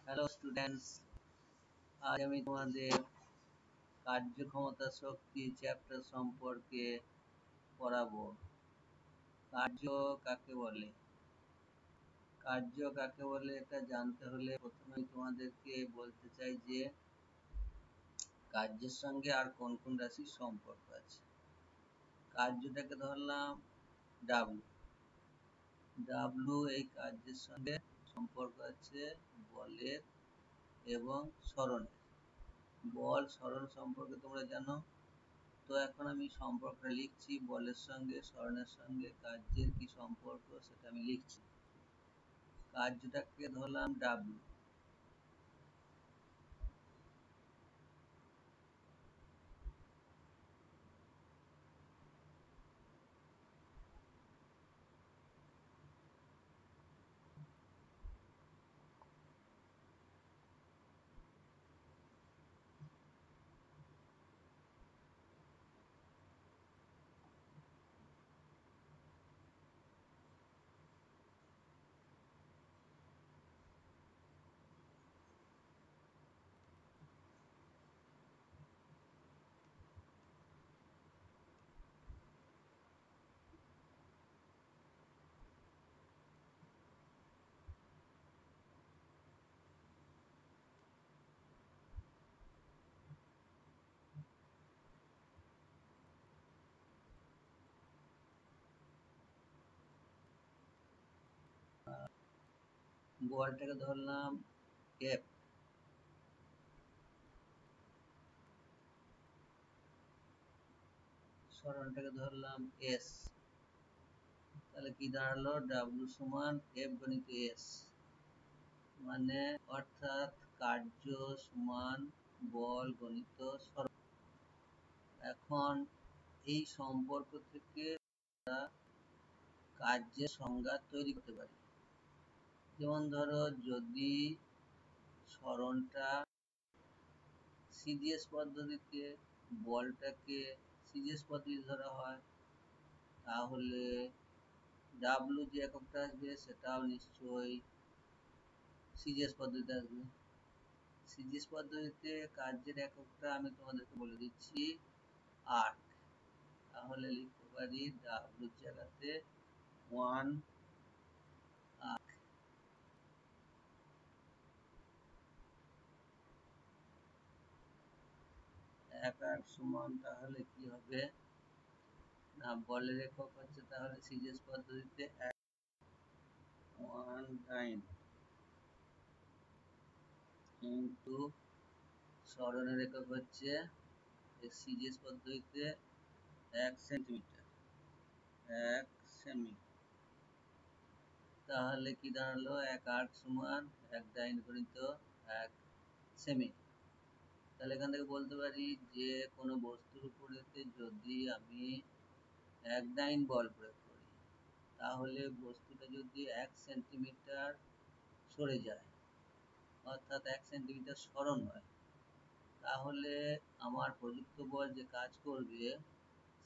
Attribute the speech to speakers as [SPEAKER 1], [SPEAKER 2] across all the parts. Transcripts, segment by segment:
[SPEAKER 1] Hello students, আজ আমি তোমাদের কার্যক্ষমতা শক্তি চ্যাপ্টার সম্পর্কে পড়াবো। কার্য কাকে বলে? কার্য কাকে বলে এটা জানতে হলে প্রথমে তোমাদেরকে বলতে চাই যে কার্যের সঙ্গে আর কোন কোন রাশির সম্পর্ক আছে। কার্যটাকে ধরলাম ডাব্লু। ডাব্লু এই কার্যের সঙ্গে সম্পর্ক আছে বলের এবং সরণের। বল সরণ সম্পর্কে তোমরা জানো। তো এখন আমি সম্পর্কটা লিখছি, বলের সঙ্গে সরণের সঙ্গে কার্যের কি সম্পর্ক সেটা আমি লিখছি। কার্যটাকে ধরলাম ডাব্লু। বলটাকে ধরলাম এফ। সরণটাকে ধরলাম এস। তাহলে কি দাঁড়ালো? ডাব্লু সমান এফ গণিত এস, মানে অর্থাৎ কার্য সমান বল গণিত সরণ। এখন এই সম্পর্ক থেকে কার্যের সংজ্ঞা তৈরি করতে পারি। যেমন ধরো, যদি সরণটা সিজিএস পদ্ধতিতে, বলটাকে সিজিএস পদ্ধতি ধরা হয়, তাহলে ডাব্লু যে এককটা আসবে সেটাও নিশ্চয়ই সিজিএস পদ্ধতিতে আসবে। সিজিএস পদ্ধতিতে কার্যের এককটা আমি তোমাদেরকে বলে দিচ্ছি, আর্ক। তাহলে লিখতে পারি ডাব্লুর জায়গাতে 1 আর্ক। এক আর্ক সমান তাহলে কি হবে না, বলের একক হচ্ছে তাহলে সিজিএস পদ্ধতিতে 1 টাইম কিন্তু সরণের একক হচ্ছে সিজিএস পদ্ধতিতে 1 সেন্টিমিটার, 1 সেমি। তাহলে কি দাঁড়ালো? 1 আর্ক সমান 1 ডাইন গণিত 1 সেমি। তাহলে এখান থেকে বলতে পারি যে কোনো বস্তুর উপরেতে যদি আমি 1 ডাইন বল প্রয়োগ করি, তাহলে বস্তুটা যদি 1 সেন্টিমিটার সরে যায়, অর্থাৎ 1 সেন্টিমিটার সরণ হয়, তাহলে আমার প্রযুক্ত বল যে কাজ করবে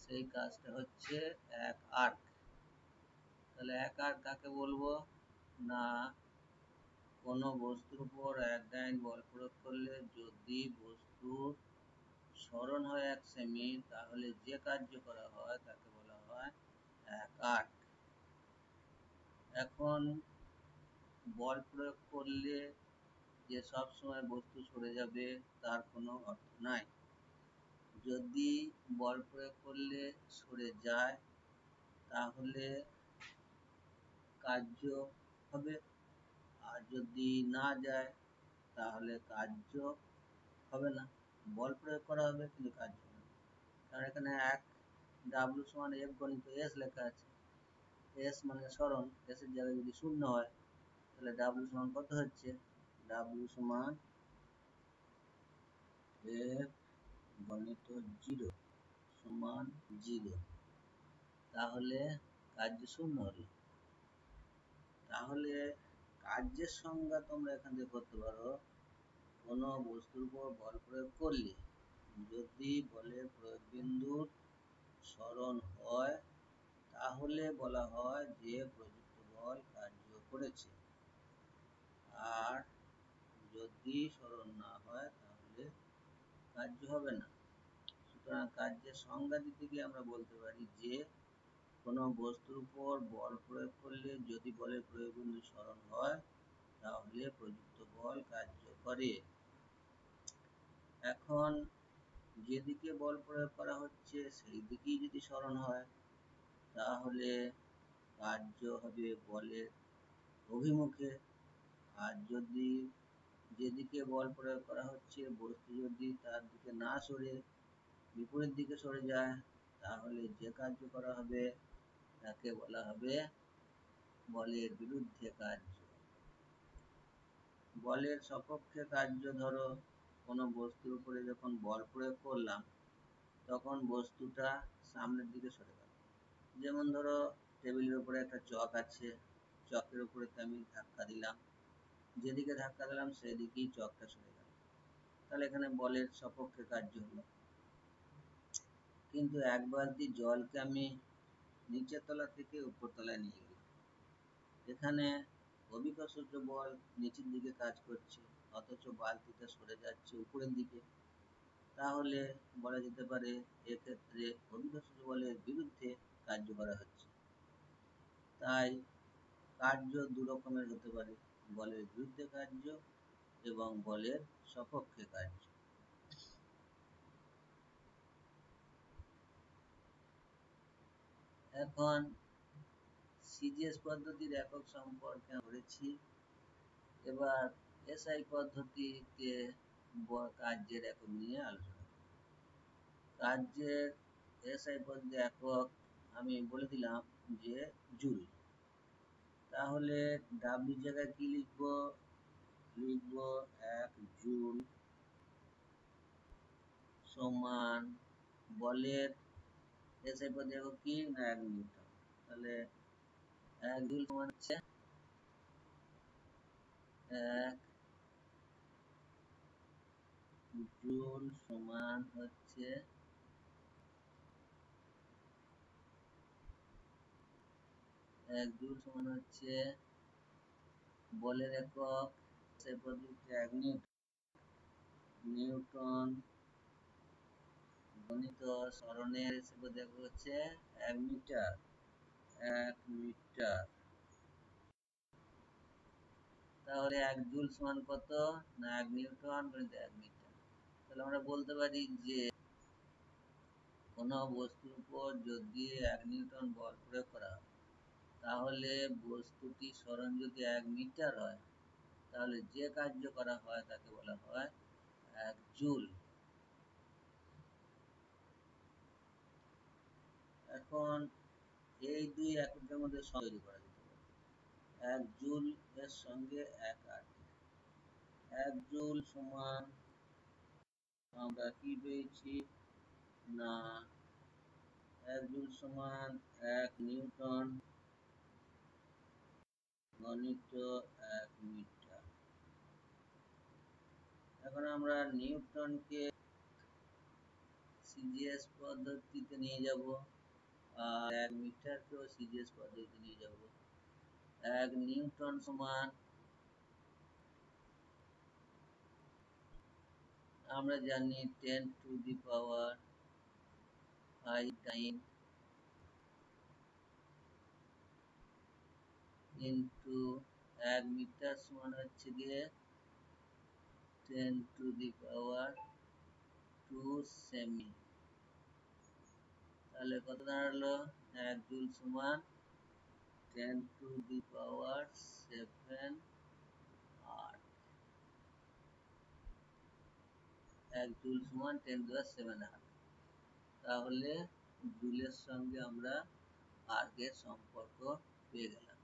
[SPEAKER 1] সেই কাজটা হচ্ছে 1 আর্ক। তাহলে 1 আর্ক কাকে বলবো না, কোনো বস্তুর উপর 1 ডাইন বল প্রয়োগ করলে যদি বস্তুর সরণ হয় 1 সেমি, তাহলে যে কার্য করা হয় তাকে বলা হয় 1 আর্ক। এখন বল প্রয়োগ করলে যে সব সময় বস্তু সরে যাবে তার কোনো অর্থ নাই। যদি বল প্রয়োগ করলে সরে যায় তাহলে কার্য হবে, আর যদি না যায় তাহলে কার্য হবে না। বল প্রয়োগ করা হবে কিন্তু কার্য হবে না, কারণ এখানে 1 ডাব্লু সমান এফ গণিত এস লেখা আছে। এস মানে সরণ, এস এর জায়গায় যদি শূন্য হয় তাহলে ডাব্লু সমান কত হচ্ছে? ডাব্লু সমান এফ গণিত 0 সমান 0। তাহলে কার্য শূন্য হলো। তাহলে কার্যের সংজ্ঞা তোমরা এখান থেকে করতে পারো, কোনো বস্তুর উপর বল প্রয়োগ করলে যদি বলের প্রয়োগ বিন্দুর সরণ হয় তাহলে বলা হয় যে প্রযুক্ত বল কার্য করেছে। যদি সরণ না হয় তাহলে কার্য হবে না। সুতরাং কার্যের সংজ্ঞা দিতে গিয়ে আমরা বলতে পারি যে কোনো বস্তুর উপর বল প্রয়োগ করলে যদি বলের প্রয়োগবিন্দু সরণ হয় তাহলে প্রযুক্ত বল কার্য করে। এখন যেদিকে বল প্রয়োগ করা হচ্ছে সেই দিকেই যদি সরণ হয় তাহলে কার্য হবে বলের অভিমুখে। আর যদি যেদিকে বল প্রয়োগ করা হচ্ছে বস্তু যদি তার দিকে না সরে বিপরীত দিকে সরে যায় তাহলে যে কার্য করা হবে তাকে বলা হবে বলের বিরুদ্ধে কার্য। বলের সপক্ষে কার্য, ধরো কোনো বস্তুর উপরে যখন বল প্রয়োগ করলাম তখন বস্তুটা সামনের দিকে সরে গেল। যেমন ধরো টেবিলের উপরে একটা চক আছে, চকের উপরে আমি ধাক্কা দিলাম, যেদিকে ধাক্কা দিলাম সেদিকেই চকটা সরে গেল, তাহলে এখানে বলের সপক্ষে কার্য হলো। কিন্তু এক বালতি জলকে আমি নিচের তলা থেকে উপর তলায় নিয়ে গেলাম, এখানে অভিকর্ষজ বল নিচের দিকে কাজ করছে অথচ বালতিটা সরে যাচ্ছে উপরের দিকে, তাহলে বলা যেতে পারে এক্ষেত্রে অভিকর্ষজ বলের বিরুদ্ধে কার্য করা হচ্ছে। তাই কার্য দু রকমের হতে পারে, বলের বিরুদ্ধে কার্য এবং বলের সপক্ষে কার্য। এখন সিজিএস পদ্ধতির একক সম্পর্কে পড়েছি, এবার এসআই পদ্ধতিতে কার্যের একক নিয়ে আলোচনা করব। কার্যের এসআই পদ্ধতি একক আমি বলে দিলাম যে জুল। তাহলে ডাব্লিউ জায়গায় কি লিখবো? লিখবো 1 জুল সমান বলের এসআই পদ্ধতি একক কি না 1 নিউটন। তাহলে 1 জুল সমান হচ্ছে 1 জুল সমান হচ্ছে 1 জুল সমান হচ্ছে বলের একক এসআই পদ্ধতিতে 1 নিউটন গণিত সরণের এসআই পদ্ধতি একক হচ্ছে 1 মিটার। 1 মিটার, তাহলে 1 জুল সমান কত না 1 নিউটন গুণিত 1 মিটার। তাহলে আমরা বলতে পারি যে কোনো বস্তুর উপর যদি 1 নিউটন বল প্রয়োগ করা হয় তাহলে বস্তুটি সরণ যদি 1 মিটার হয় তাহলে যে কার্য করা হয় তাকে বলা হয় 1 জুল। এখন এই দুই এককের মধ্যে তৈরি করা যেতে পারে। 1 জুল এর সঙ্গে 1 8, 1 জুল সমান আমরা কি পেয়েছি না 1 জুল সমান 1 নিউটন গণিত 1 মিটার। এখন আমরা নিউটনকে সিজিএস পদ্ধতিতে নিয়ে যাব আর 1 মিটারকেও সিজিএস পদ্ধতিতে নিয়ে যাব। 1 নিউটন সমান আমরা জানি 10 to the power 5 time into 1 metre সমান হচ্ছে গিয়ে 10 টু দি পাওয়ার 2 সেমি। তাহলে কত দাঁড়ালো? 1 জুল সমান 10 টু দি পাওয়ার 7 8। 1 জুল সমান 10 টু দি পাওয়ার 7 8। তাহলে জুলের সঙ্গে আমরা আর্গের সম্পর্ক পেয়ে গেলাম।